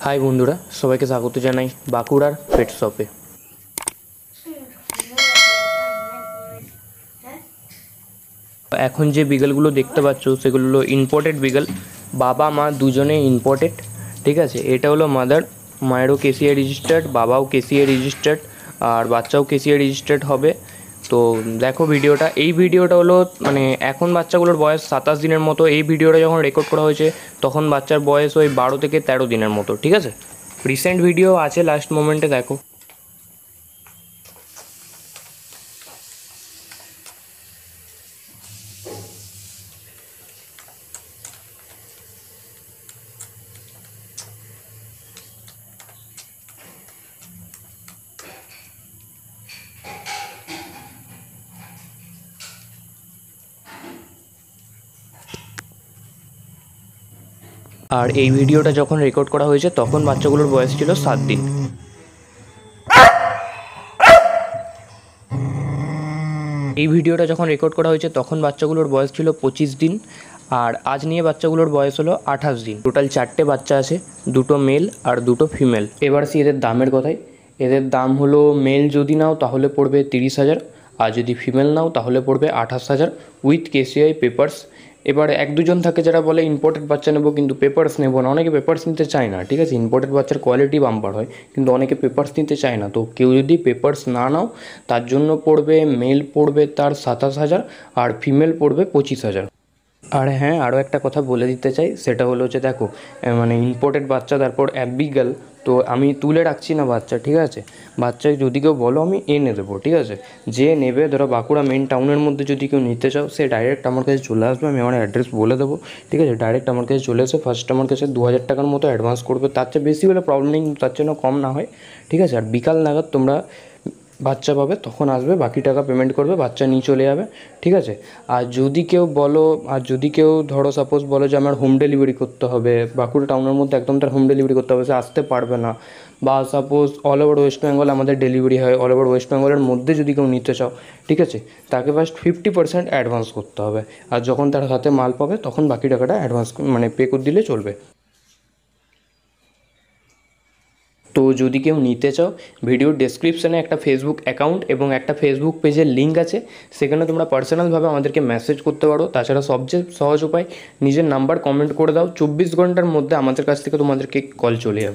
High বন্ধুরা, সবাইকে স্বাগত জানাই বাঁকুড়ার পেট শপে। এখন যে বিগলগুলো দেখতে পাচ্ছ সেগুলো হলো ইম্পোর্টেড বিগল। বাবা মা দুজনে ইম্পোর্টেড, ঠিক আছে। এটা হলো মাদার, মায়েরও কেসিআই রেজিস্টার্ড, বাবাও কেসিআই রেজিস্টার্ড, আর বাচ্চাও কেসিআই রেজিস্টার্ড হবে। তো দেখো ভিডিওটা, এই ভিডিওটা হলো মানে এখন বাচ্চাগুলোর বয়স 27 দিনের মতো। এই ভিডিওটা যখন রেকর্ড করা হয়েছে তখন বাচ্চার বয়স ওই 12 থেকে 13 দিনের মতো, ঠিক আছে। রিসেন্ট ভিডিও আছে, লাস্ট মোমেন্টে দেখো। আর এই ভিডিওটা যখন রেকর্ড করা হয়েছে তখন বাচ্চাগুলোর বয়স ছিল 7 দিন। এই ভিডিওটা যখন রেকর্ড করা হয়েছে তখন বাচ্চাগুলোর বয়স ছিল 25 দিন, আর আজ নিয়ে বাচ্চাগুলোর বয়স হলো 28 দিন। টোটাল 4টে বাচ্চা আছে, 2টো মেল আর 2টো ফিমেল। এবার আসি এদের দামের কথায়। এদের দাম হলো, মেল যদি নাও তাহলে পড়বে 30,000, আর যদি ফিমেল নাও তাহলে পড়বে 28,000 উইথ কেসিআই পেপারস। এবার এক দুজন থাকে যারা বলে ইম্পোর্টেড বাচ্চা নেবো কিন্তু পেপারস নেবো না, অনেকে পেপারস নিতে চায় না, ঠিক আছে। ইম্পোর্টেড বাচ্চার কোয়ালিটি বাম্পার হয় কিন্তু অনেকে পেপারস নিতে চায় না। তো কেউ যদি পেপারস না নাও তার জন্য পড়বে, মেল পড়বে তার 27,000 আর ফিমেল পড়বে 25,000। আর হ্যাঁ, আরও একটা কথা বলে দিতে চাই, সেটা হলো যে দেখো, মানে ইম্পোর্টেড বাচ্চা তারপর অ্যাবিগাল, তো আমি তুলে রাখছি না বাচ্চা, ঠিক আছে। বাচ্চা যদি কেউ বলো আমি এনে দেবো, ঠিক আছে। যে নেবে, ধরো বাঁকুড়া মেন টাউনের মধ্যে যদি কেউ নিতে চাও সে ডাইরেক্ট আমার কাছে চলে আসবে, আমি আমার অ্যাড্রেস বলে দেবো, ঠিক আছে। ডাইরেক্ট আমার কাছে চলে এসে ফার্স্ট আমার কাছে 2,000 টাকার মতো অ্যাডভান্স করবে, তার চেয়ে বেশি হলে প্রবলেম নেই, তার জন্য কম না হয়, ঠিক আছে। আর বিকাল নাগাদ তোমরা বাচ্চা পাবে, তখন আসবে, বাকি টাকা পেমেন্ট করবে, বাচ্চা নিয়ে চলে যাবে, ঠিক আছে। আর যদি কেউ বলো, আর যদি কেউ ধরো সাপোজ বলো যে আমার হোম ডেলিভারি করতে হবে, বাঁকুড়া টাউনের মধ্যে একদম তার হোম ডেলিভারি করতে হবে, সে আসতে পারবে না, বা suppose all over West Bengal আমাদের ডেলিভারি হয়, অল ওভার ওয়েস্ট বেঙ্গলের মধ্যে যদি কেউ নিতে চাও, ঠিক আছে, তাকে ফার্স্ট 50% অ্যাডভান্স করতে হবে, আর যখন তার হাতে মাল পাবে তখন বাকি টাকাটা অ্যাডভান্স মানে পে করে দিলে চলবে। তো যদি কেউ নিতে চাও, ভিডিওর ডেসক্রিপশানে একটা ফেসবুক অ্যাকাউন্ট এবং একটা ফেসবুক পেজের লিঙ্ক আছে, সেখানে তোমরা পার্সোনালভাবে আমাদেরকে মেসেজ করতে পারো। তাছাড়া সবচেয়ে সহজ উপায়, নিজের নাম্বার কমেন্ট করে দাও, 24 ঘন্টার মধ্যে আমাদের কাছ থেকে তোমাদেরকে কল চলে যাবে।